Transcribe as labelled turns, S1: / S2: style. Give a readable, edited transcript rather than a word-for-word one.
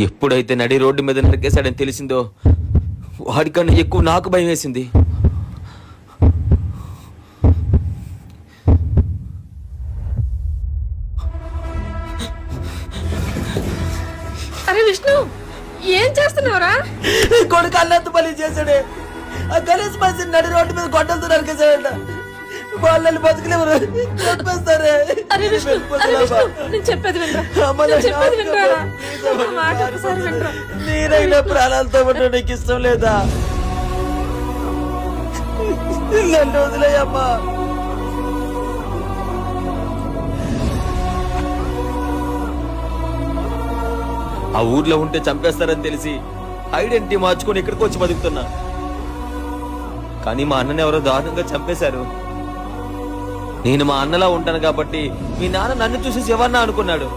S1: ఎప్పుడైతే నడి రోడ్డు మీద నరికేశాడని తెలిసిందో వాడికన్నా ఎక్కువ నాకు భయం వేసింది.
S2: అరే విష్ణు, ఏం చేస్తున్నావురా?
S3: కొడుకు అల్లంత పని చేశాడే. ఆ గణేష్ మనిషిని నడి రోడ్డు మీద గొడ్డలతో నరికేశాడంట. వాళ్ళని బతుకులేవరు చంపేస్తారే.
S2: అరే విష్ణు, అరే విష్ణు, నేను చెప్పేది వినరా, నేను చెప్పేది వినరా, నా మాట ఒకసారి వినరా.
S3: నేనైనా ప్రాణాలతో ఉండడం నీకు ఇష్టం లేదా? నన్ను వదిలేయమ్మా.
S1: ఆ ఊర్లో ఉంటే చంపేస్తారని తెలిసి ఐడెంటిటీ మార్చుకొని ఇక్కడికి వచ్చి బతుకుతున్నా. కానీ మా అన్నని ఎవరో దారుణంగా చంపేశారు. నేను మా అన్నలా ఉంటాను కాబట్టి మీ నాన్న నన్ను చూసి ఎవరన్నా అనుకున్నాడు.